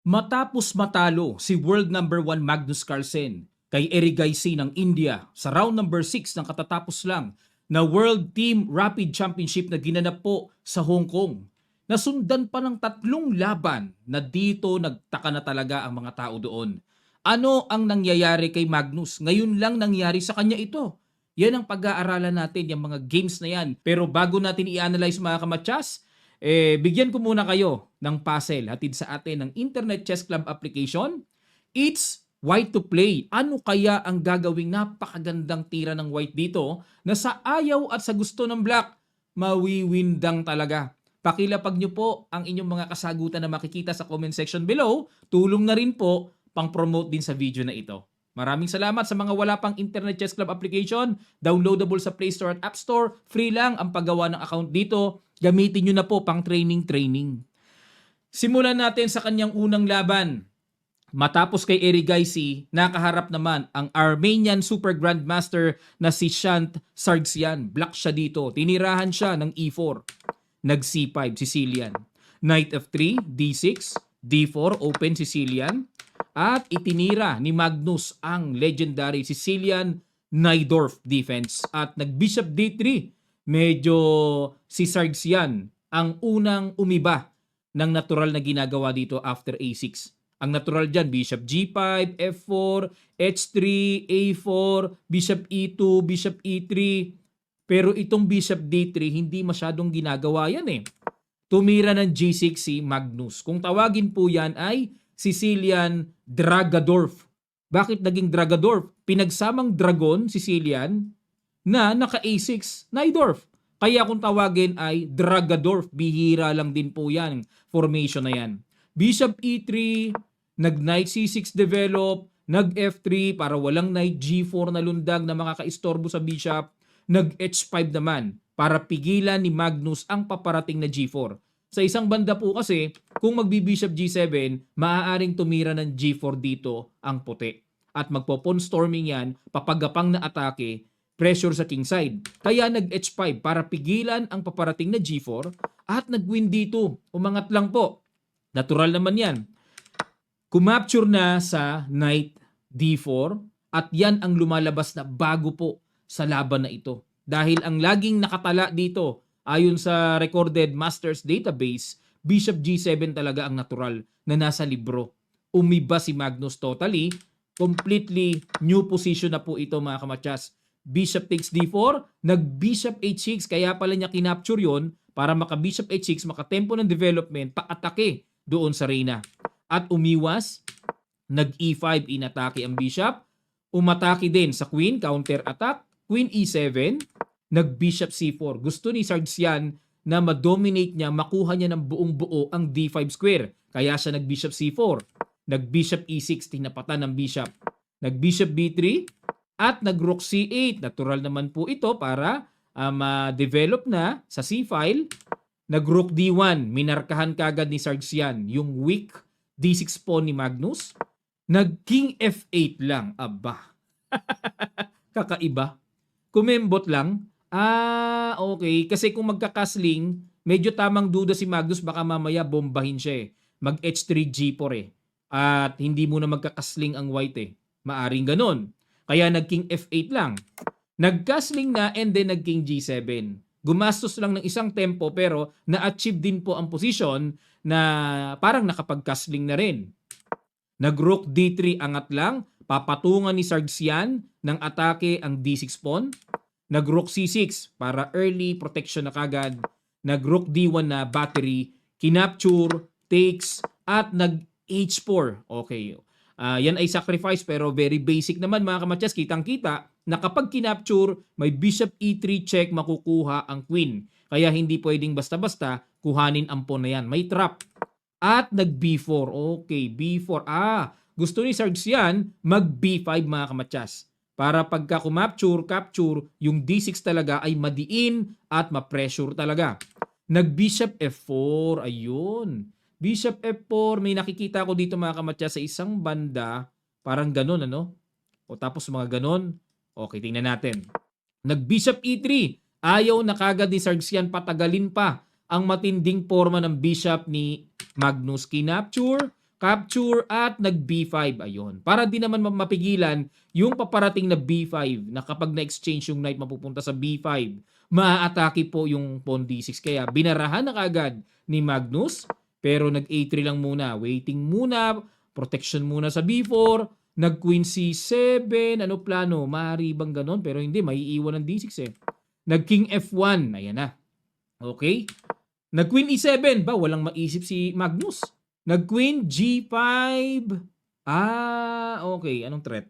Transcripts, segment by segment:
Matapos matalo si world number 1 Magnus Carlsen kay Erigaisi ng India sa round number 6 ng katatapos lang na World Team Rapid Championship na ginanap po sa Hong Kong. Nasundan pa ng 3 laban na dito nagtaka na talaga ang mga tao doon. Ano ang nangyayari kay Magnus? Ngayon lang nangyari sa kanya ito. Yan ang pag-aaralan natin, yung mga games na yan. Pero bago natin i-analyze mga kamatsas, bigyan ko muna kayo ng puzzle hatid sa atin ng Internet Chess Club application. It's white to play. Ano kaya ang gagawing napakagandang tira ng white dito na sa ayaw at sa gusto ng black, mawiwindang talaga. Pakilapag nyo po ang inyong mga kasagutan na makikita sa comment section below. Tulong na rin po pang-promote din sa video na ito. Maraming salamat sa mga wala pang Internet Chess Club application. Downloadable sa Play Store at App Store. Free lang ang paggawa ng account dito. Gamitin nyo na po pang training. Simulan natin sa kanyang unang laban. Matapos kay Erigaisi, nakaharap naman ang Armenian Super Grandmaster na si Shant Sargsyan. Black siya dito. Tinirahan siya ng E4. Nag-C5 Sicilian. Knight F3, D6, D4, open Sicilian. At itinira ni Magnus ang legendary Sicilian Najdorf defense. At nag-Bishop D3. Medyo si Sargsyan ang unang umiba ng natural na ginagawa dito after A6. Ang natural dyan, Bishop G5, F4, H3, A4, Bishop E2, Bishop E3. Pero itong Bishop D3, hindi masyadong ginagawa yan eh. Tumira ng G6 si Magnus. Kung tawagin po yan ay Sicilian Dragadorf. Bakit naging Dragadorf? Pinagsamang dragon, Sicilian, na naka A6, Najdorf. Kaya kung tawagin ay Dragadorf, bihira lang din po yan, formation na yan. Bishop E3, nag-Knight C6 develop, nag-F3 para walang Knight G4 na lundag na makakaistorbo sa Bishop, nag-H5 naman para pigilan ni Magnus ang paparating na G4. Sa isang banda po kasi, kung magbi-Bishop G7, maaaring tumira ng G4 dito ang puti. At magpo-pawn storming yan, papagapang na atake, pressure sa king side. Kaya nag-H5 para pigilan ang paparating na G4 at nag-win dito. Umangat lang po. Natural naman yan. Kumapture na sa Knight D4 at yan ang lumalabas na bago po sa laban na ito. Dahil ang laging nakatala dito, ayon sa recorded Masters database, Bishop G7 talaga ang natural na nasa libro. Umiba si Magnus totally, completely new position na po ito mga kamatsas. Bishop takes D4, nag-Bishop H6, kaya pala niya kinapture yon para maka-Bishop H6, makatempo ng development, paatake doon sa Reyna. At umiwas, nag-E5, inatake ang Bishop, umatake din sa Queen, counter-attack, Queen E7, nag-Bishop C4. Gusto ni Sargsyan na ma-dominate niya, makuha niya ng buong buo ang D5 square. Kaya siya nag-Bishop C4. Nag-Bishop E6, tinapatan ng Bishop. Nag-Bishop B3 at nag-Rook C8. Natural naman po ito para ma-develop na sa C-file. Nag-Rook D1, minarkahan kagad ni Sargsyan yung weak D6 pawn ni Magnus. Nag-King F8 lang. Aba. Kakaiba. Kumembot lang. Okay. Kasi kung magkakasling, medyo tamang duda si Magnus, baka mamaya bombahin siya eh. Mag-H3 G4 eh. At hindi muna magkakasling ang white eh. Maaring ganon. Kaya nag-King F8 lang. Nag-castling na and then nag-King G7. Gumastos lang ng isang tempo pero na-achieve din po ang position na parang nakapag-castling na rin. Nag-Rook D3 angat lang. Papatungan ni Sargsyan ng atake ang D6 pawn. Nag-Rook C6 para early protection na kagad. Nag-Rook D1 na battery. Kinapture, takes, at nag-H4. Okay. Yan ay sacrifice pero very basic naman mga kamatsas. Kitang-kita na kapag kinapture, may Bishop E3 check, makukuha ang Queen. Kaya hindi pwedeng basta-basta kuhanin ang pawn na yan. May trap. At nag-B4. Okay, B4. Gusto ni Sargsyan mag-B5 mga kamatsas. Para pagka capture, yung D6 talaga ay madiin at ma-pressure talaga. Nag-Bishop F4. Ayun. Bishop F4. May nakikita ko dito mga kamatsas sa isang banda. Parang ganun, ano? O tapos mga ganun. Okay, tingnan natin. Nag-Bishop E3. Ayaw na kagad ni Sargsyan patagalin pa ang matinding forma ng Bishop ni Magnus. Kinapture. capture at nag B5. Ayun. Para di naman mapigilan yung paparating na B5 na kapag na-exchange yung knight mapupunta sa B5, maaatake po yung pawn D6. Kaya binarahan na kaagad ni Magnus, pero nag A3 lang muna. Waiting muna, protection muna sa B4, nag Queen C7, ano plano? Maaari bang ganon? Pero hindi, maiiwan ng D6 eh. Nag King F1, ayan na. Okay? Nag Queen E7, ba? Walang maisip si Magnus. Nag Queen G5. Okay. Anong threat?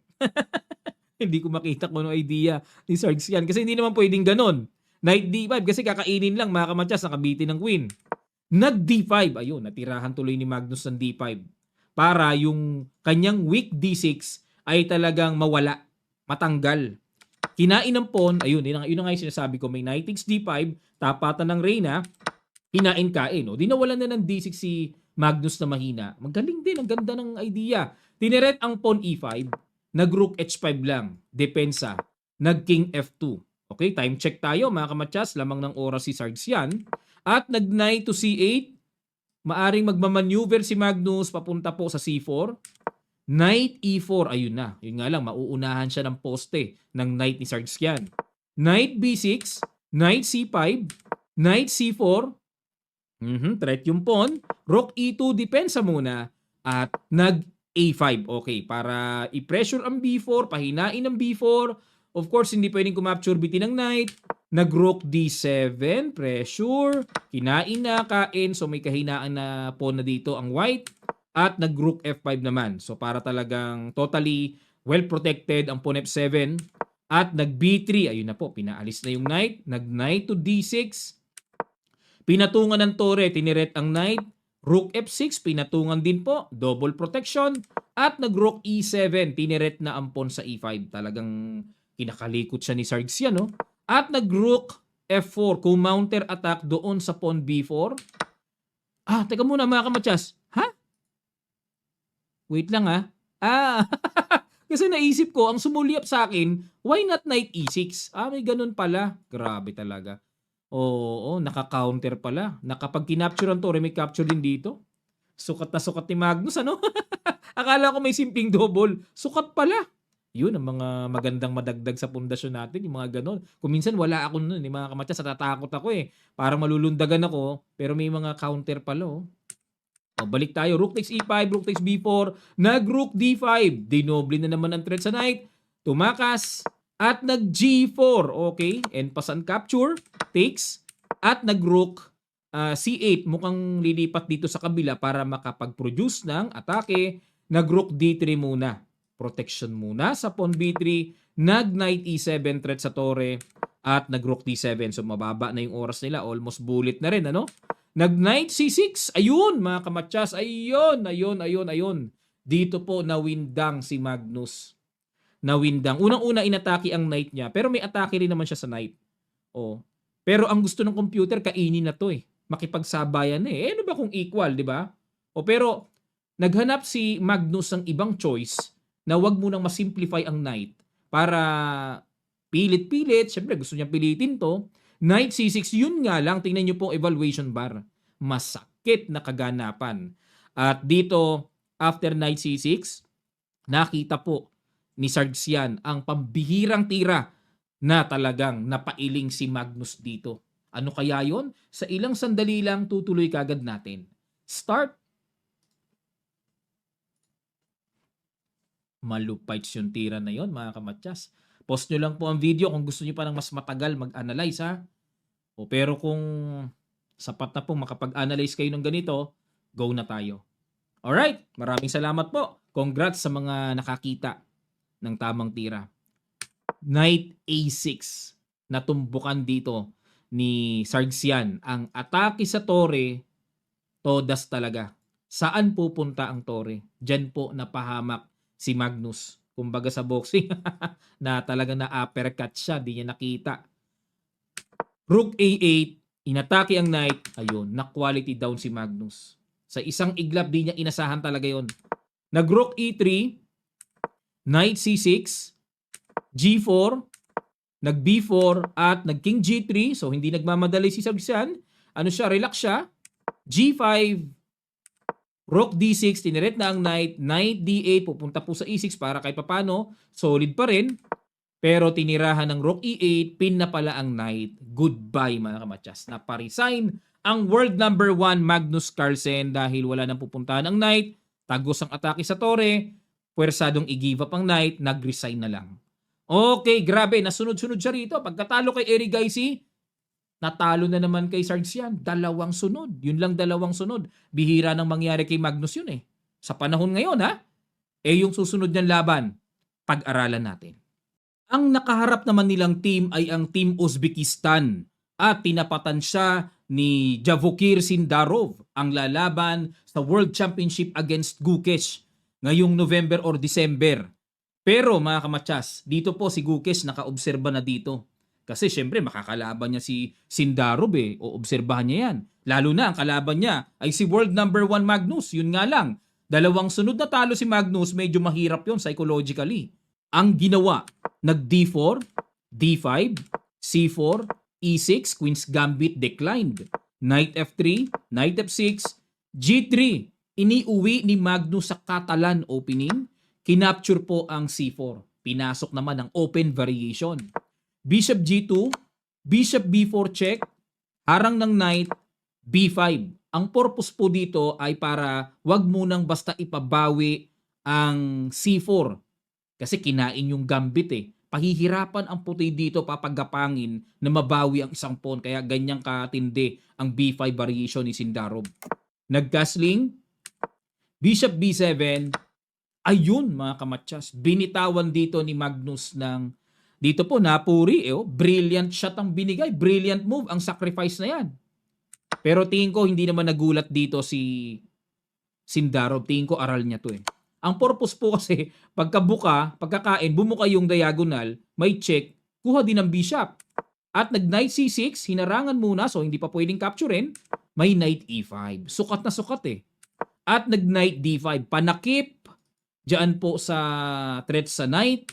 Hindi ko makita kung anong idea ni Sargs yan. Kasi hindi naman pwedeng ganon. Knight D5 kasi kakainin lang mga kamatsas, nakabitin ng Queen. Nag D5. Ayun, natirahan tuloy ni Magnus ng D5. Para yung kanyang weak D6 ay talagang mawala, matanggal. Kinain ng pawn, ayun, yun na nga yung sinasabi ko, may knight takes D5, tapatan ng reyna, kinain-kain. O, di nawalan na ng D6 si Magnus na mahina. Magaling din, ang ganda ng idea. Tineret ang pawn E5, nag-rook H5 lang, depensa, nag-king F2. Okay, time check tayo mga kamatsas, lamang ng oras si Sargs yan. At nag-knight to C8, maaring magmamaneuver si Magnus papunta po sa C4. Knight E4, ayun na. Yun nga lang, mauunahan siya ng poste ng knight ni Sargs yan. Knight B6, Knight C5, Knight C4, threat yung pawn, Rook E2, depensa muna, at nag A5. Okay, para i-pressure ang B4, pahinain ang B4. Of course, hindi pwedeng kumapture bitin ng knight. Nag-rook D7, pressure, kinain na, kain, so may kahinaan na pawn na dito ang white. At nag-rook F5 naman. So para talagang totally well protected ang pawn F7. At nag-B3, ayun na po, pinaalis na yung knight. Nag-knight to D6. Pinatungan ng tore, tiniret ang knight. Rook F6, pinatungan din po, double protection. At nag-rook E7, tiniret na ang pawn sa E5. Talagang kinakalikot siya ni Sargs yan, no? At nag-rook F4, counter attack doon sa pawn B4. Teka muna mga kamatsas. Wait lang kasi naisip ko, ang sumulyap sa akin, why not knight E6? May ganun pala. Grabe talaga. Oo, naka-counter pala. Nakapag kinapture ang tore, may capture din dito. Sukat na sukat ni Magnus, ano? Akala ko may simping double. Sukat pala. Yun, ang mga magandang madagdag sa pundasyon natin, yung mga ganun. Kung minsan wala ako nun, yung mga kamatsas, natatakot ako eh. Parang malulundagan ako, pero may mga counter pala, oh. Balik tayo. Rook takes E5, Rook takes B4, nag-Rook D5. Dinoble na naman ang threat sa knight. Tumakas. At nag-G4. Okay. And pass and capture. Takes. At nag-Rook C8. Mukhang lilipat dito sa kabila para makapag-produce ng atake. Nag-Rook D3 muna. Protection muna sa pawn B3. Nag-Knight E7 threat sa tore. At nag-Rook D7. So mababa na yung oras nila. Almost bullet na rin, ano? Nag-Knight C6. Ayun, mga kamatsas. Ayun. Dito po nawindang si Magnus. Nawindang. Unang-una inatake ang knight niya. Pero may atake rin naman siya sa knight. Pero ang gusto ng computer, kainin na to eh. Makipagsabayan na eh. Ano ba kung equal, di ba? Pero naghanap si Magnus ng ibang choice na wag mo nang masimplify ang knight para pilit-pilit. Siyempre, gusto niya pilitin to. Knight C6, yun nga lang, tingnan nyo po evaluation bar. Masakit na kaganapan. At dito, after Knight C6, nakita po ni Sargs yan ang pambihirang tira na talagang napailing si Magnus dito. Ano kaya yon? Sa ilang sandali lang, tutuloy kagad natin. Start. Malupait yung tira na yon, mga kamatsas. Post nyo lang po ang video kung gusto nyo pa ng mas matagal mag-analyze, ha? Pero kung sapat na po makapag-analyze kayo ng ganito, go na tayo. Alright, maraming salamat po. Congrats sa mga nakakita ng tamang tira. Knight A6. Natumbukan dito ni Sargs yan. Ang atake sa tore, todas talaga. Saan pupunta ang tore? Diyan po napahamak si Magnus. Kumbaga sa boxing, na talaga na-uppercut siya, di niya nakita. Rook A8, inatake ang knight, ayun, na-quality down si Magnus. Sa isang iglap, di niya inasahan talaga yon. Nag-Rook E3, Knight C6, G4, nag-B4, at nag-King G3, so hindi nagmamadali si Sargs yan. Ano siya, relax siya. G5, Rook D6, tineret na ang knight. Knight D8, pupunta po sa E6 para kahit papano, solid pa rin. Pero tinirahan ng Rook E8, pin na pala ang knight. Goodbye mga kamatsas. Naparesign ang world number 1 Magnus Carlsen dahil wala nang pupuntahan ang knight. Tagos ang atake sa tore. Puwersadong i-give up ang knight. Nag-resign na lang. Okay, grabe. Nasunod-sunod siya rito. Pagkatalo kay Erigaisi, natalo na naman kay Sargsian. 2 sunod. Yun lang 2 sunod. Bihira nang mangyari kay Magnus yun eh. Sa panahon ngayon ha. Yung susunod niyang laban, pag-aralan natin. Ang nakaharap naman nilang team ay ang Team Uzbekistan at tinapatan siya ni Javokir Sindarov ang lalaban sa World Championship against Gukesh ngayong November or December. Pero mga kamatsas, dito po si Gukesh nakaobserba na dito. Kasi syempre makakalaban niya si Sindarov o obserbahan niya yan. Lalo na ang kalaban niya ay si world number 1 Magnus. Yun nga lang, 2 sunod na talo si Magnus, medyo mahirap yun psychologically. Ang ginawa, nag D4, D5, C4, E6, Queen's Gambit declined. Knight F3, Knight F6, G3. Iniuwi ni Magnus sa Catalan opening. Kinapture po ang C4. Pinasok naman ang open variation. Bishop G2, Bishop B4 check, harang ng Knight, B5. Ang purpose po dito ay para wag munang basta ipabawi ang C4. Kasi kinain yung gambit Pahihirapan ang puti dito papagapangin na mabawi ang isang pawn. Kaya ganyang katindi ang B5 variation ni Sindarov. Nag-castling. Bishop B7. Ayun mga kamatsas. Binitawan dito ni Magnus ng... Dito po napuri. Brilliant shot ang binigay. Brilliant move. Ang sacrifice na yan. Pero tingin ko hindi naman nagulat dito si Sindarov. Tingin ko aral niya to Ang purpose po kasi, pagkakain, bumuka yung diagonal, may check, kuha din ng bishop. At nag-knight C6, hinarangan muna, so hindi pa pwedeng capturein, may knight E5. Sukat na sukat At nag-knight D5, panakip, dyan po sa threat sa knight,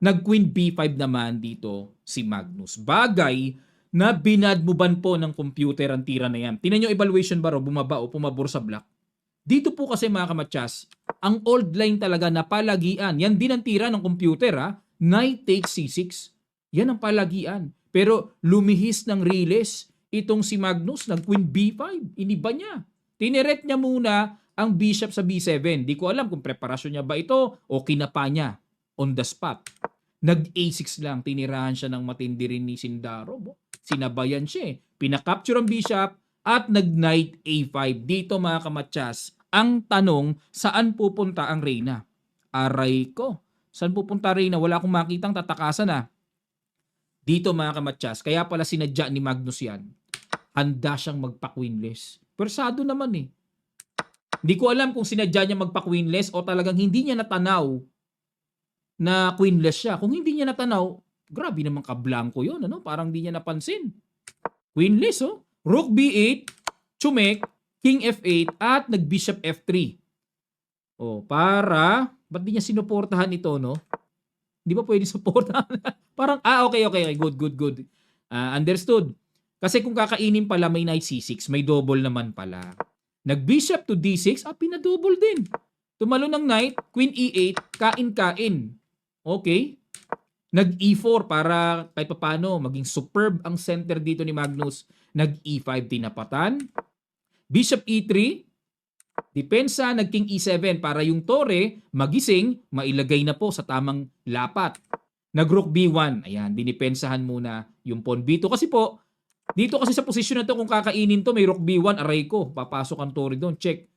nag-queen B5 naman dito si Magnus. Bagay na binadmuban po ng computer ang tira na yan. Tingnan nyo evaluation bar bumaba o pumabor sa black. Dito po kasi mga kamatsas, ang old line talaga na palagian. Yan din ang tira ng computer Knight takes C6. Yan ang palagian. Pero lumihis ng riles itong si Magnus ng Queen B5. Iniba niya. Tineret niya muna ang bishop sa B7. Di ko alam kung preparasyon niya ba ito o kinapa niya on the spot. Nag-A6 lang. Tinirahan siya ng matindi rin ni Sindarov. Sinabayan siya Pinakapture ang bishop at nag-knight A5. Dito mga kamatsas, ang tanong, saan pupunta ang reyna? Aray ko. Saan pupunta reyna? Wala akong makitang tatakasan Dito mga kamatsas, kaya pala sinadya ni Magnus yan. Handa siyang magpa-queenless. Persado naman Hindi ko alam kung sinadya niya magpa-queenless o talagang hindi niya natanaw na queenless siya. Kung hindi niya natanaw, grabe naman kablanko yun. Parang hindi niya napansin. Queenless Rook B8, Chumek, King F8, at nag-Bishop F3. Ba't di niya sinuportahan ito, no? Hindi ba pwede suportahan? Parang, okay. Good. Understood. Kasi kung kakainin pala, may knight C6, may double naman pala. Nag-Bishop to D6, pinadouble din. Tumalo ng knight, Queen E8, kain-kain. Okay. Nag-E4 para kahit paano maging superb ang center dito ni Magnus. Nag-E5 tinapatan. Bishop E3. Depensa, nag-King E7 para yung tore magising, mailagay na po sa tamang lapat. Nag-Rook B1. Ayan, dinipensahan muna yung pawn B2. Kasi po, dito kasi sa posisyon na to kung kakainin to, may Rook B1, aray ko. Papasok ang tore doon. Check.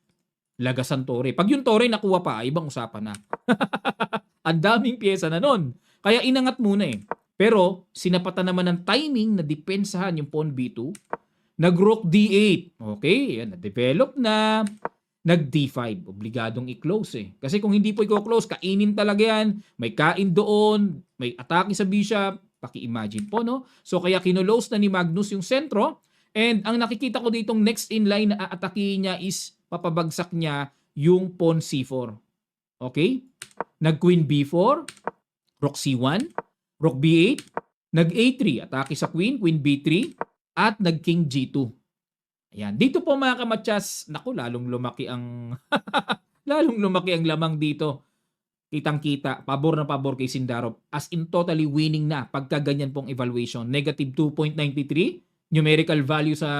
Lagasan tore. Pag yung tore nakuha pa, ibang usapan na. Ang daming pyesa na nun. Kaya inangat muna Pero sinapatan naman ng timing na depensahan yung pawn B2. Nag-Rook D8. Okay, yan, na-develop na. Nag-D5. Obligadong i-close Kasi kung hindi po i-close, kainin talaga yan. May kain doon, may atake sa bishop. Paki-imagine po, no? So kaya kinulose na ni Magnus yung sentro. And ang nakikita ko ditong next in line na aatake niya is papabagsak niya yung pawn C4. Okay? Nag-Queen B4. Rook C1, Rook B8, nag-A3, atake sa Queen, Queen B3, at nag-King G2. Ayan. Dito po mga kamatsas, naku, lalong lumaki ang lalong lumaki ang lamang dito. Kitang-kita, pabor na pabor kay Sindarov. As in totally winning na pagka ganyan pong evaluation. Negative 2.93, numerical value sa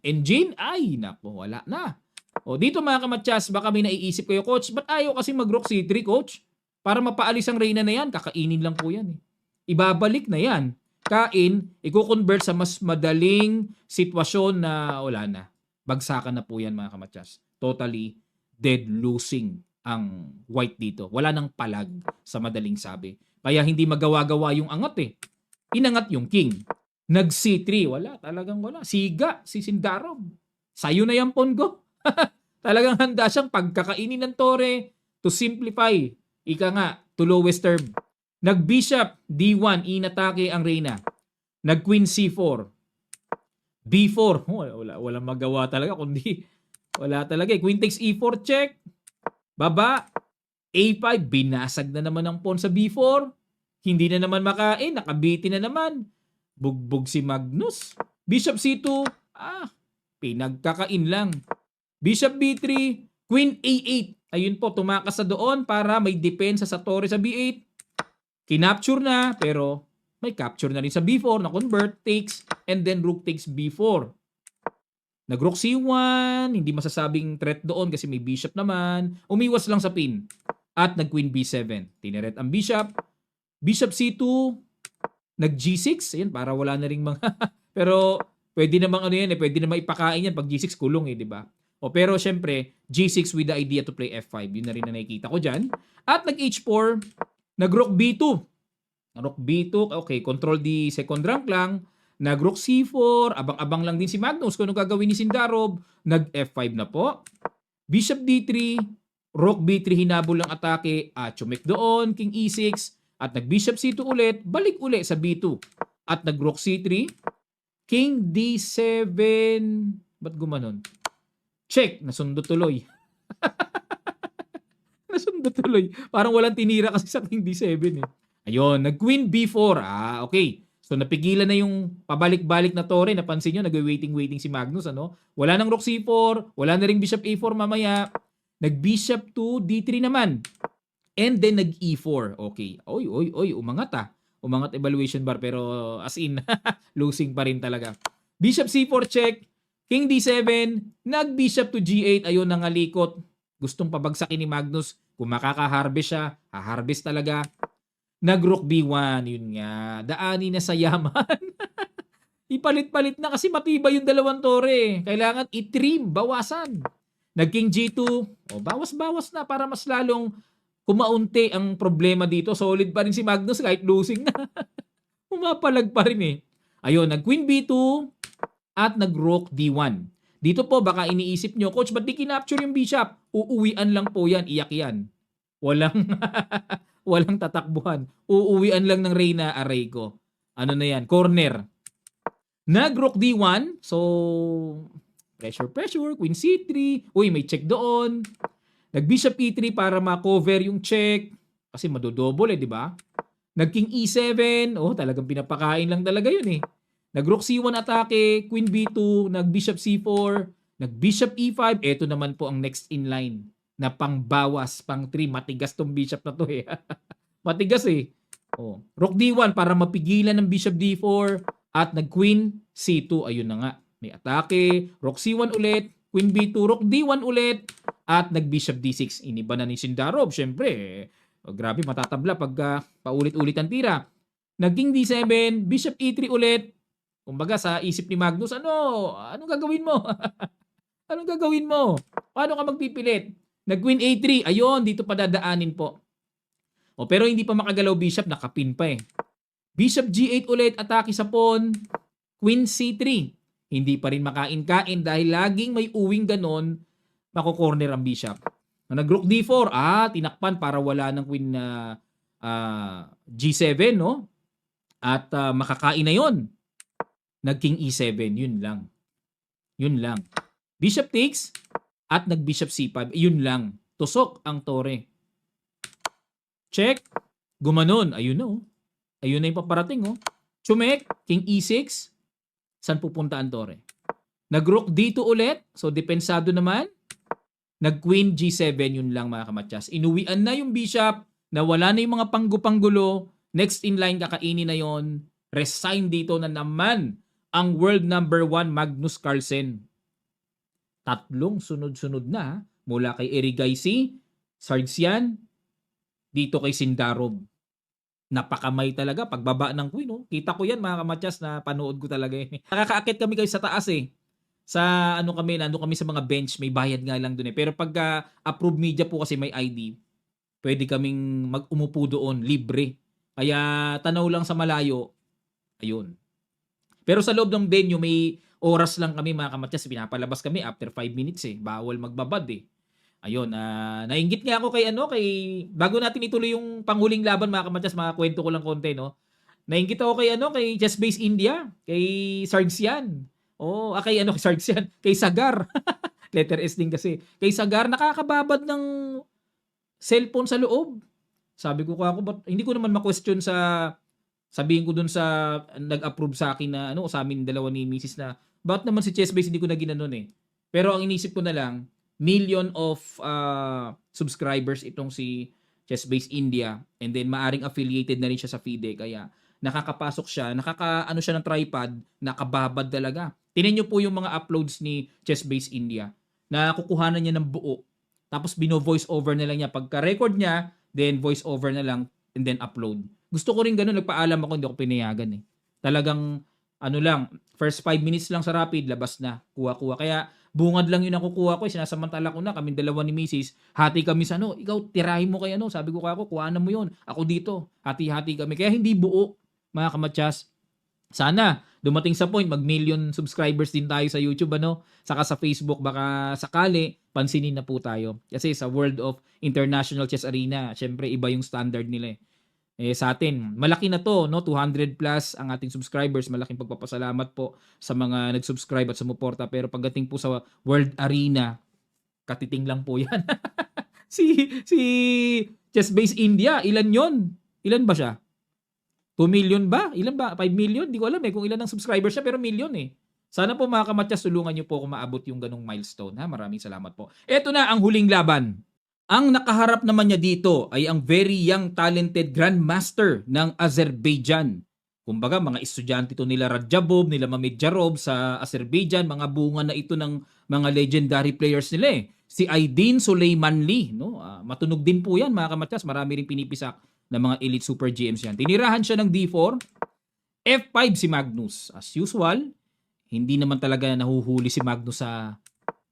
engine, ay naku, wala na. O dito mga kamatsas, baka may naiisip kayo, Coach, ba't ayaw kasi mag-rook C3, Coach? Para mapaalis ang Reyna na yan, kakainin lang po yan. Ibabalik na yan. Kain, i-convert sa mas madaling sitwasyon na wala na. Bagsakan na po yan mga kamatsas. Totally dead losing ang white dito. Wala nang palag sa madaling sabi. Kaya hindi magawa-gawa yung angat eh. Inangat yung king. Nag C3. Wala. Talagang wala. Siga. Si Sindarov. Sayo na yung pongo. Talagang handa siyang pagkakainin ng tore to simplify. Ika nga, to lowest term. Nag-bishop D1. Inatake ang Reyna. Nag-queen C4. B4. Wala magawa talaga kundi wala talaga eh. Queen takes E4 check. Baba, A5, binasag na naman ang pawn sa B4. Hindi na naman makain, nakabitin na naman. Bugbog si Magnus. Bishop C2, pinagkakain lang. Bishop B3, Queen A8. Ayun po, tumakas sa doon para may depensa sa tore sa B8. Kinapture na, pero may capture na rin sa B4 na convert, takes, and then rook takes B4. Nag-rook C1, hindi masasabing threat doon kasi may bishop naman. Umiwas lang sa pin. At nag-queen B7. Tineret ang bishop. Bishop C2, nag-G6. Ayan, para wala na ring mga... pero pwede namang ano yan eh, pwede namang ipakain yan pag G6 kulong eh, di ba? O pero syempre, G6 with the idea to play F5. Yun na rin na nakikita ko dyan. At nag-H4, nag-rook B2. Rook B2, okay, control the second rank lang. Nag-rook C4, abang-abang lang din si Magnus kung ano gagawin ni Sindarov. Nag-F5 na po. Bishop D3, Rook B3 hinabol ang atake. Chumek doon, King E6. At nag-Bishop C2 ulit, balik ulit sa B2. At nag-Rook C3, King D7. Ba't gumanon? Check, nasundo tuloy. Nasundo tuloy. Parang walang tinira kasi sa King D7 eh. Ayun, nag-Queen B4. Okay. So napigilan na yung pabalik-balik na tore. Napansin nyo, nag-waiting-waiting si Magnus. Ano? Wala nang rook C4, wala na ring bishop A4 mamaya. Nag-bishop to D3 naman. And then nag-E4. Okay. Oy, umangat Umangat evaluation bar pero as in, losing pa rin talaga. Bishop C4 check. King D7. Nag-bishop to G8. Ayun, nangalikot. Gustong pabagsakin ni Magnus. Kung makaka-harvest siya, ha-harvest talaga. Nag-rook B1, yun nga. Daani na sa yaman. Ipalit-palit na kasi matibay yung dalawang tore. Kailangan i-trim, bawasan. Nag-king G2, bawas-bawas na para mas lalong kumaunti ang problema dito. Solid pa rin si Magnus kahit losing na. Umapalag pa rin eh. Ayun, nag-queen B2 at nag-rook D1. Dito po baka iniisip nyo, Coach, ba't di kinapture yung bishop? Uuwian lang po yan, iyak yan. Walang tatakbuhan. Uuwian lang ng Reyna, aray ko. Ano na yan? Corner. Nag-rook D1. So, pressure. Queen C3. Uy, may check doon. Nag-bishop E3 para ma-cover yung check. Kasi madodouble di ba? Nag-king E7. Talagang pinapakain lang talaga yun eh. Nag-rook C1 atake. Queen B2. Nag-bishop C4. Nag-bishop E5. Ito naman po ang next in line na pangbawas, pang 3. Matigas tong bishop na to eh. Matigas eh. Rook D1 para mapigilan ng bishop D4 at nag-queen C2. Ayun na nga. May atake. Rook C1 ulit. Queen B2. Rook D1 ulit. At nag-bishop D6. Iniba na ni Sindarov. Siyempre, grabe matatabla pag paulit-ulit ang tira. Nag-king D7. Bishop E3 ulit. Kumbaga sa isip ni Magnus, anong gagawin mo? Anong gagawin mo? Paano ka magpipilit? Nag-queen A3. Ayun, dito pa dadaanin po. Pero hindi pa makagalaw bishop, nakapin pa eh. Bishop G8 ulit, atake sa pawn. Queen C3. Hindi pa rin makain-kain dahil laging may uwing ganon, mako-corner ang bishop. Nag-rook D4. Tinakpan para wala ng queen G7, no? At makakain na yon. Nag-king E7. Yun lang. Bishop takes. At nag-bishop C5. Yun lang. Tusok ang tore. Check. Gumanon. Ayun na Ayun na yung paparating Chumek. King E6. Saan pupunta ang tore? Nag-rook D2 ulit. So, depensado naman. Nag-queen G7, yun lang mga kamatsas. Inuwian na yung bishop, nawala na yung mga panggo-panggulo. Next in line, kakainin na yon. Resign dito na naman ang world number 1 Magnus Carlsen. Tatlong sunod-sunod na mula kay Erigaisi, Sargsyan, dito kay Sindarov. Napakamay talaga pagbaba ng queen. Oh. Kita ko yan mga kamatsas na panood ko talaga. Nakakaakit kami kayo sa taas eh. Sa ano kami, nando kami sa mga bench, may bayad nga lang doon eh. Pero pagka approved media po kasi may ID, pwede kaming umupo doon, libre. Kaya tanaw lang sa malayo, ayun. Pero sa loob ng venue, may oras lang kami mga kamatsas, pinapalabas kami after 5 minutes eh. Bawal magbabad eh. Ayun, nainggit nga ako kay bago natin ituloy yung panghuling laban mga kamatsas, kwento ko lang konti, no? Nainggit ako kay Chessbase India, kay Sargsyan. Kay Sargsyan, kay Sagar. Letter S din kasi. Kay Sagar, nakakababad ng cellphone sa loob. Sabi ko ba't hindi ko naman ma-question sabihin ko dun sa nag-approve sa akin na sa amin dalawa ni Mrs. na bakit naman si Chessbase hindi ko na ginanon eh. Pero ang inisip ko na lang, million of subscribers itong si Chessbase India, and then maaring affiliated na rin siya sa FIDE, kaya nakakapasok siya, siya ng tripod, nakababad talaga. Tingnan niyo po yung mga uploads ni Chessbase India na kukuhanan niya ng buo, tapos bino-voice over na lang niya. Pagka-record niya, then voice over na lang, and then upload. Gusto ko rin ganun, nagpaalam ako, hindi ako pinayagan eh. Talagang, first 5 minutes lang sa rapid, labas na, kuha-kuha. Kaya, bungad lang yun ang kukuha ko, sinasamantala ko na, kaming dalawa ni Mrs. Hati kami sa ikaw, tirahin mo kay sabi ko kuhanan mo yun, ako dito, hati-hati kami. Kaya hindi buo, mga kamatsas. Sana, dumating sa point, mag-million subscribers din tayo sa YouTube, saka sa Facebook, baka sakali, pansinin na po tayo. Kasi sa World of International Chess Arena, syempre iba yung standard nila sa atin, malaki na to, 200 plus ang ating subscribers. Malaking pagpapasalamat po sa mga nag-subscribe at sumuporta. Pero pagdating po sa World Arena, katiting lang po yan. si Chessbase India, ilan yon? Ilan ba siya? 2 million ba? Ilan ba? 5 million? Di ko alam kung ilan ang subscribers siya, pero million eh. Sana po mga kamatsas, tulungan niyo po kung maabot yung ganong milestone. Maraming salamat po. Ito na ang huling laban. Ang nakaharap naman niya dito ay ang very young talented grandmaster ng Azerbaijan. Kumbaga mga estudyante ito nila Radjabov, nila Mamedjarov sa Azerbaijan, mga bunga na ito ng mga legendary players nila eh. Si Aydin Suleymanli, matunog din po yan mga kamatsas, marami ring pinipisak ng mga elite super GMs yan. Tinirahan siya ng D4, F5 si Magnus. As usual, hindi naman talaga nahuhuli si Magnus sa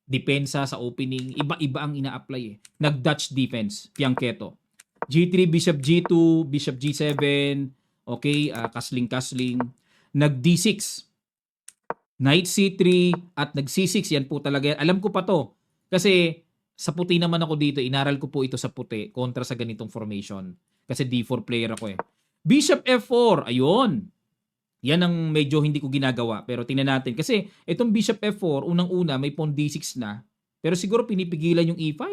depensa, sa opening. Iba-iba ang ina-apply eh. Nag-Dutch defense, Fianchetto. G3, Bishop G2, Bishop G7, okay, kasling-kasling. Nag-D6, Knight C3, at nag-C6, yan po talaga yan. Alam ko pa to, kasi sa puti naman ako dito, inaral ko po ito sa puti kontra sa ganitong formation. Kasi D4 player ako eh. Bishop F4, ayun. Yan ang medyo hindi ko ginagawa. Pero tingnan natin. Kasi itong Bishop F4, unang-una may pawn D6 na. Pero siguro pinipigilan yung E5.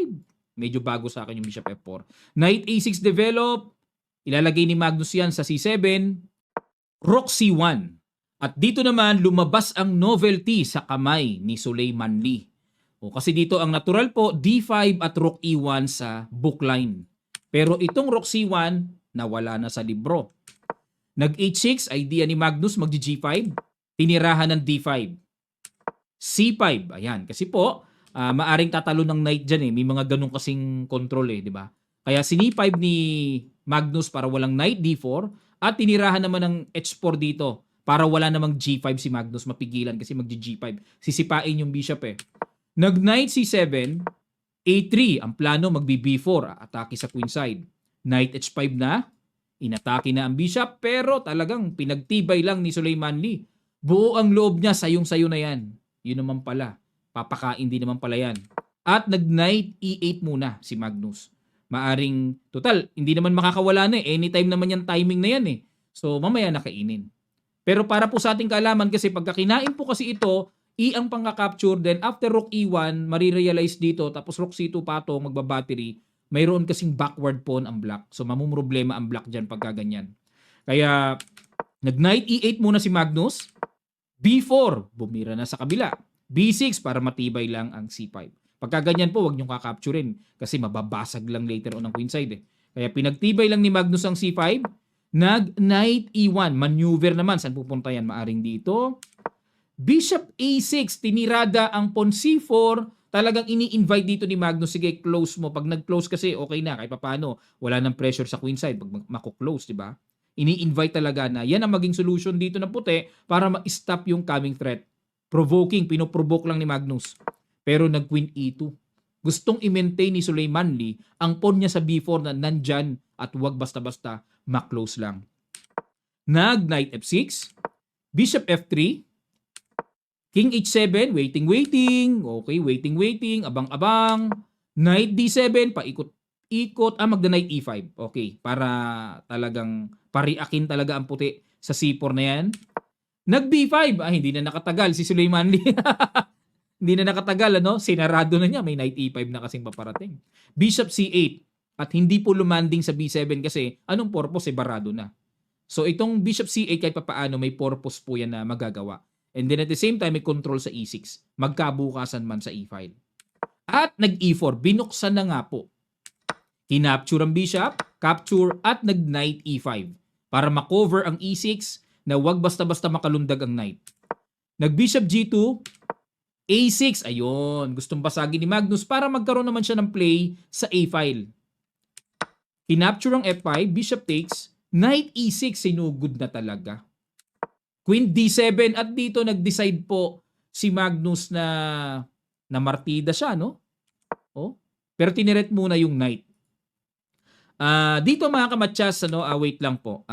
Medyo bago sa akin yung Bishop F4. Knight A6 develop. Ilalagay ni Magnus yan sa C7. Rook C1. At dito naman lumabas ang novelty sa kamay ni Suleymanli. Kasi dito ang natural po, D5 at Rook E1 sa bookline. Pero itong Rook C1, nawala na sa libro. Nag-H6, idea ni Magnus, mag-G5. Tinirahan ng D5. C5, ayan. Kasi po, maaring tatalo ng knight dyan eh. May mga ganun kasing control eh, di ba? Kaya sini5 ni Magnus para walang knight D4 at tinirahan naman ng H4 dito para wala namang G5 si Magnus, mapigilan kasi mag-G5. Sisipain yung bishop eh. Nag-knight C7, A3, ang plano magbi-B4, atake sa queen side. Knight H5 na, inatake na ang bishop, pero talagang pinagtibay lang ni Suleymanli. Buo ang loob niya, sayong-sayo na yan. Yun naman pala, papakain din naman pala yan. At nag-knight E8 muna si Magnus. Maaring, total, hindi naman makakawala na eh. Anytime naman yan timing na yan eh. So, mamaya nakainin. Pero para po sa ating kaalaman, kasi pagka kinain po kasi ito, E ang pangka-capture, then after Rook E1, marirealize dito, tapos Rook C2 patong, magbabattery, mayroon kasing backward pawn ang black. So, mamumroblema ang black dyan pagka ganyan. Kaya, nag-knight E8 muna si Magnus, B4, bumira na sa kabila. B6 para matibay lang ang C5. Pagka ganyan po, huwag niyong kakapturin kasi mababasag lang later on ang queenside eh. Kaya pinagtibay lang ni Magnus ang C5. Nag-knight E1. Maneuver naman. Saan pupunta yan? Maaring dito. Bishop A6. Tinirada ang pawn C4. Talagang ini-invite dito ni Magnus. Sige, close mo. Pag nag-close kasi, okay na. Kahit paano, wala nang pressure sa queenside pag mako-close, di ba? Ini-invite talaga na yan ang maging solution dito ng puti para ma-stop yung coming threat. Provoking. Pinoprovoke lang ni Magnus. Pero nag-queen E2. Gustong i-maintain ni Suleyman Lee ang pawn niya sa B4 na nandyan at huwag basta-basta ma-close lang. Nag-knight F6, Bishop F3, King H7, waiting. Okay, waiting, abang-abang. Knight D7, paikot-ikot. Magda-knight E5. Okay, para talagang pariakin talaga ang puti sa C4 na yan. Nag-B5, hindi na nakatagal si Suleyman Lee. Hindi na nakatagal, sinarado na niya. May knight E5 na kasing paparating. Bishop C8. At hindi po lumanding sa B7 kasi anong purpose? Barado na. So itong Bishop C8 kahit papaano may purpose po yan na magagawa. And then at the same time may control sa E6. Magkabukasan man sa E5. At nag-E4. Binuksan na nga po. Kinapture ang bishop, capture at nag-knight E5. Para makover ang E6 na wag basta-basta makalundag ang knight. Nag-bishop G2, A6, ayun. Gustong basagin ni Magnus para magkaroon naman siya ng play sa A-file. Kinapture ang F5, bishop takes, knight E6, sinugod na talaga. Queen D7 at dito nag-decide po si Magnus na martida siya, no? Oh, pero tiniret muna yung knight. Dito mga kamatsas, wait lang po.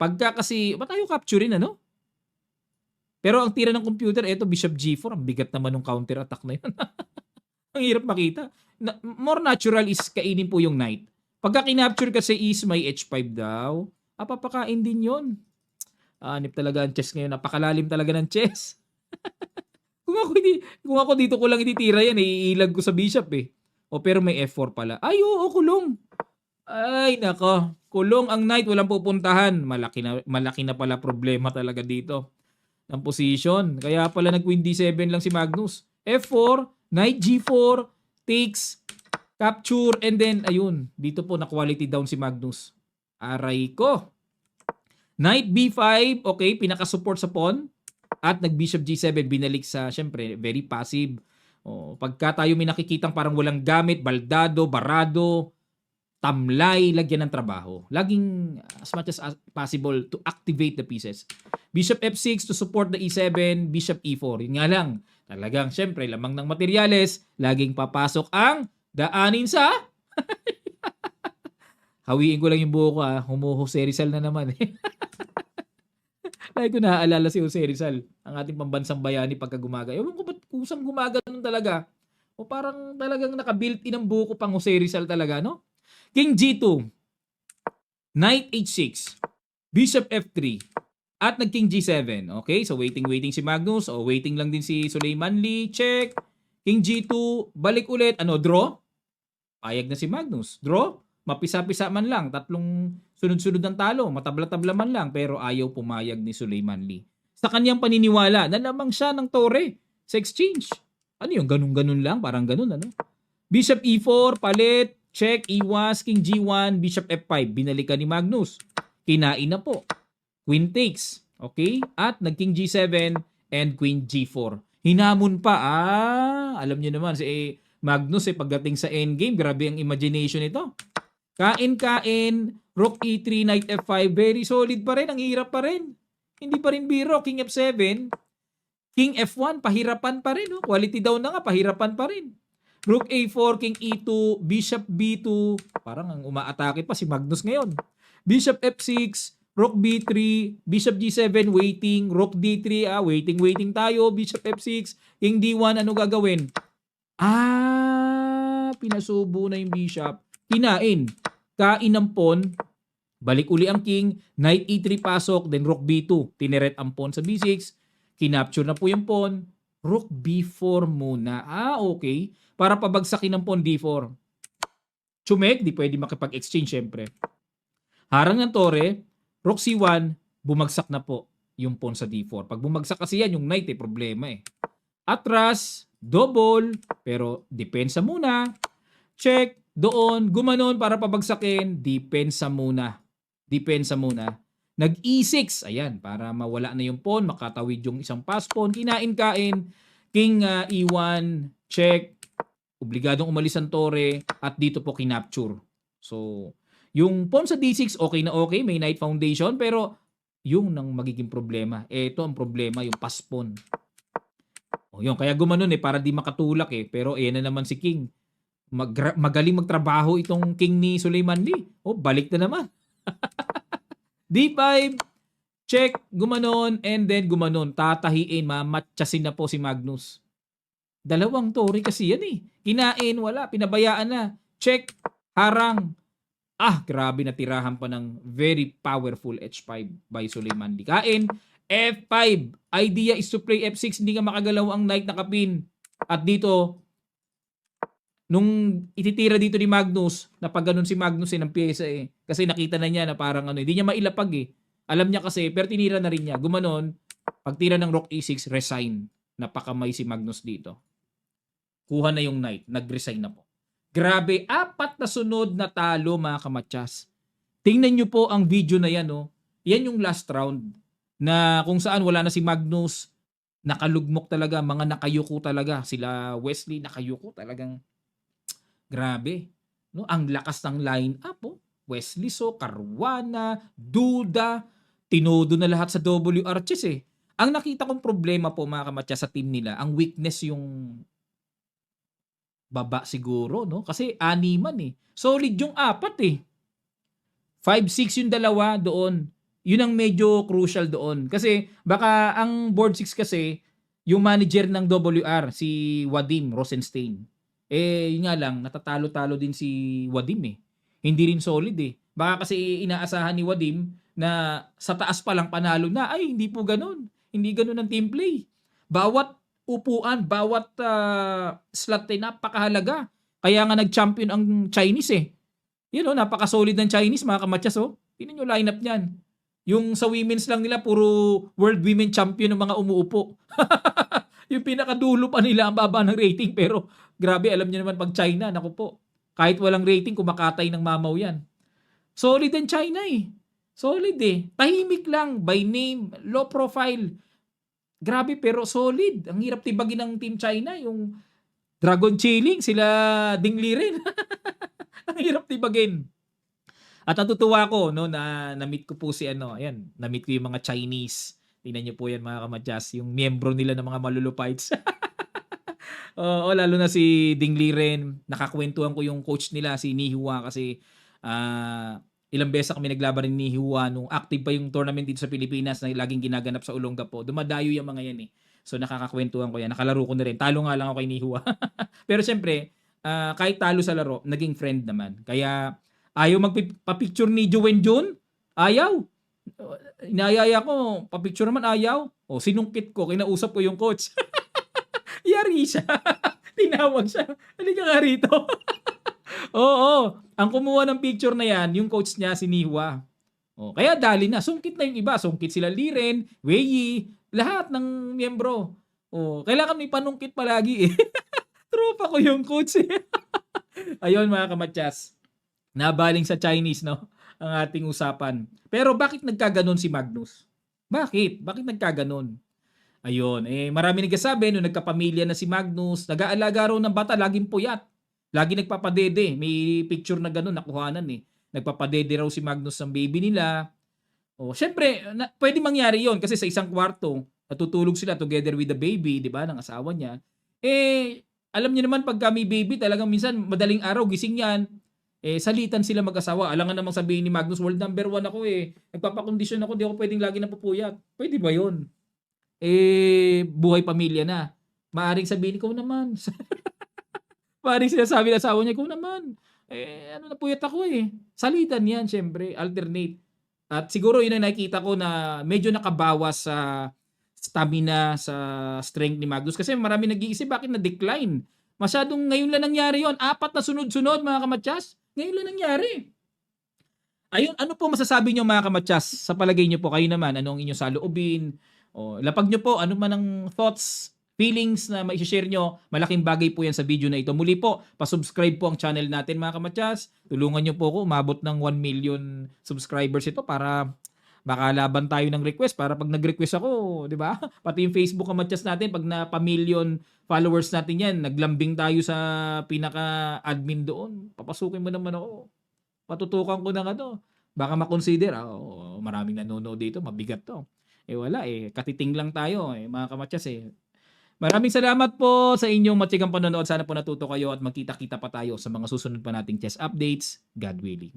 Pagka kasi, ba't tayo capturein, Pero ang tira ng computer, eto Bishop G4, ang bigat naman ng counter attack na yun. Ang hirap makita. More natural is kainin po yung knight. Pagka kinapture kasi is may H5 daw, papakain din yun. Anip talaga ang chess ngayon. Napakalalim talaga ng chess. kung ako dito ko lang ititira yan, iilag ko sa bishop eh. Pero may F4 pala. Ay, oo, kulong. Ay, nako. Kulong ang knight, walang pupuntahan. Malaki na pala problema talaga dito ng position. Kaya pala nag-queen D7 lang si Magnus. F4, knight G4, takes, capture, and then, ayun, dito po na-quality down si Magnus. Aray ko. Knight B5, okay, pinaka-support sa pawn. At nag-bishop G7, binalik sa, syempre, very passive. Pagka tayo may nakikitang parang walang gamit, baldado, barado, tamlay, lagyan ng trabaho. Laging as much as possible to activate the pieces. Bishop F6 to support the E7, Bishop E4. Yun nga lang, talagang syempre lamang ng materyales, laging papasok ang daanin sa hawiin ko lang yung buho ko Jose Rizal na naman Lagi ko naaalala si Jose Rizal, ang ating pambansang bayani pagka gumaga. Ewan ko ba't kusang gumaganon talaga? O parang talagang naka-built-in ang buho ko pang Jose Rizal talaga, no? King G2, Knight H6, Bishop F3, at nag-King G7. Okay, so waiting si Magnus. Waiting lang din si Suleyman Lee. Check. King G2, balik ulit. Draw? Payag na si Magnus. Draw? Mapisa-pisa man lang. Tatlong sunod-sunod ng talo. Matabla-tabla man lang. Pero ayaw pumayag ni Suleyman Lee. Sa kanyang paniniwala, na lamang siya ng tore sa exchange. Ano yung ganun-ganun lang? Parang ganun, Bishop E4, palit. Check, iwas, King G1, Bishop F5. Binalikan ni Magnus. Kinain na po. Queen takes. Okay? At nag-King G7 and Queen G4. Hinamon pa. Alam niyo naman, si Magnus pagdating sa endgame, grabe ang imagination nito. Kain-kain, Rook E3, Knight F5. Very solid pa rin. Ang hirap pa rin. Hindi pa rin biro. King F7. King F1, pahirapan pa rin. Quality down na nga, pahirapan pa rin. Rook A4, King E2, Bishop B2. Parang ang umaatake pa si Magnus ngayon. Bishop F6, Rook B3, Bishop G7, waiting. Rook D3, waiting tayo. Bishop F6, King D1, ano gagawin? Pinasubo na yung bishop. Kinain. Kain ng pawn. Balik uli ang king. Knight E3 pasok, then Rook B2. Tineret ang pawn sa B6. Kinapture na po yung pawn. Rook B4 muna. Okay. Para pabagsakin ng pawn D4. Chumek, di pwede makipag-exchange syempre. Harang ng tore, Rook C1, bumagsak na po yung pawn sa D4. Pag bumagsak kasi yan, yung knight problema atras, double, pero depensa muna. Check, doon, gumanon para pabagsakin, depensa muna. Depensa muna. Nag-E6, ayan, para mawala na yung pawn, makatawid yung isang pass pawn, kinain-kain, king E1, check, obligadong umalis ang tore, at dito po kinapture. So, yung pawn sa D6, okay na okay, may knight foundation, pero yung nang magiging problema. Ito ang problema, yung pass pawn. O yun, kaya gumanon para di makatulak pero ayan na naman si king. Magaling magtrabaho itong king ni Suleiman Lee. Oh, balik na naman. D5, check, gumanon, and then gumanon. Tatahiin, mamatyasin na po si Magnus. Dalawang tore kasi yan Kinain, wala, pinabayaan na. Check, harang. Grabe, natirahan pa ng very powerful H5 by Suleiman Lee. Kain, F5. Idea is to play F6, hindi ka makagalaw ang knight na kapin. At dito, nung ititira dito ni Magnus, napag-ganon si Magnus ng pyesa Kasi nakita na niya na parang hindi niya mailapag Alam niya kasi, pero tinira na rin niya. Gumanon, pagtira ng rook E6, resign. Napakamay si Magnus dito. Kuha na yung knight, nag-resign na po. Grabe, 4 na sunod na talo mga kamatsas. Tingnan nyo po ang video na yan. Yan yung last round na kung saan wala na si Magnus. Nakalugmok talaga, mga nakayuko talaga. Sila Wesley, nakayuko talagang. Grabe. No, ang lakas ng line-up. Wesley So, Caruana, Duda, tinodo na lahat sa WR chess Ang nakita kong problema po mga kamatya sa team nila, ang weakness yung baba siguro, no? Kasi animan Solid yung 4 5-6 yung dalawa doon. Yun ang medyo crucial doon. Kasi baka ang board 6 kasi, yung manager ng WR, si Wadim Rosenstein. Yun nga lang, natatalo-talo din si Wadim Hindi rin solid Baka kasi inaasahan ni Wadim na sa taas pa lang panalo na. Ay, hindi po ganun. Hindi ganun ang team play. Bawat upuan, bawat slot napakahalaga. Kaya nga nag-champion ang Chinese napaka-solid ng Chinese mga kamatsas Tingnan nyo lineup niyan. Yung sa women's lang nila, puro World Women Champion ng mga umuupo. Yung pinakadulo pa nila, ang baba ng rating. Pero grabe, alam niyo naman pag China, naku po. Kahit walang rating, kumakatay ng mamaw yan. Solid ang China Solid Tahimik lang, by name, low profile. Grabe, pero solid. Ang hirap tibagin ng Team China. Yung Dragon Chilling, sila Ding Liren. Ang hirap tibagin. At natutuwa ko na na-meet ko po si ayan, na-meet ko yung mga Chinese. Tingnan niyo po yan mga kamadyas, yung miyembro nila ng mga malulupites. Oo, lalo na si Ding Liren. Nakakwentuhan ko yung coach nila, si Nihua, kasi ilang beses kami naglaban ni Nihua nung active pa yung tournament dito sa Pilipinas na laging ginaganap sa Olongapo. Dumadayo yung mga yan So nakakakwentuhan ko yan. Nakalaro ko na rin. Talo nga lang ako kay Nihua. Pero syempre, kahit talo sa laro, naging friend naman. Kaya ayaw magpa-picture ni Joen Jun? Ayaw. Inayaya ko, pa-picture naman ayaw. Sinungkit ko, kinausap ko yung coach. Yari siya. Tinawag siya. Halika nga rito. Oo. Ang kumuha ng picture na yan, yung coach niya, si Nihua. Kaya dali na. Sungkit na yung iba. Sungkit sila Liren, Wei, lahat ng miyembro. Kailangan may panungkit palagi Tropa ko yung coach Ayun mga kamatyas. Nabaling sa Chinese, no? Ang ating usapan. Pero bakit nagkaganon si Magnus? Bakit? Bakit nagkaganon? Ayun, marami nagsasabi nung nagkapamilya na si Magnus, nag-aalaga raw ng bata, laging puyat. Lagi nagpapadede. May picture na gano'n, nakuhanan Nagpapadede raw si Magnus ng baby nila. Syempre, pwede mangyari yon kasi sa isang kwarto, natutulog sila together with the baby, di ba, ng asawa niya. Alam niyo naman, pagka may baby, talagang minsan, madaling araw, gising yan, salitan sila mag-asawa. Alangan namang sabihin ni Magnus, world number 1 ako Nagpapakondisyon ako, di ako pwedeng lagi napupuyat. Pwede ba yun? Buhay pamilya na. Maaring sabihin, ikaw naman. Maaring sinasabi ng asawa niya, ikaw naman. Napuyat ako Salitan yan, syempre. Alternate. At siguro yun ang nakikita ko na medyo nakabawas sa stamina, sa strength ni Magnus. Kasi marami nag-iisip, bakit na-decline? Masyadong ngayon lang nangyari yon 4 na sunod-sunod mga kamatyas. Ngayon lang nangyari. Ayun, ano po masasabi niyo mga kamatyas? Sa palagay niyo po, kayo naman, anong inyong saloobin? Lapag niyo po, ano man ang thoughts, feelings na mai-share nyo, malaking bagay po yan sa video na ito. Muli po, pasubscribe po ang channel natin mga kamatyas. Tulungan nyo po ako, umabot ng 1 million subscribers ito para makalaban tayo ng request. Para pag nag-request ako, di ba? Pati yung Facebook kamatyas natin, pag na pa-million followers natin yan, naglambing tayo sa pinaka-admin doon. Papasukin mo naman ako. Patutukan ko ng ano. Baka makonsider, maraming nanonood dito, mabigat to. Wala katiting lang tayo mga kamatyas Maraming salamat po sa inyong matigang panonood. Sana po natuto kayo at magkita-kita pa tayo sa mga susunod pa nating chess updates. God willing.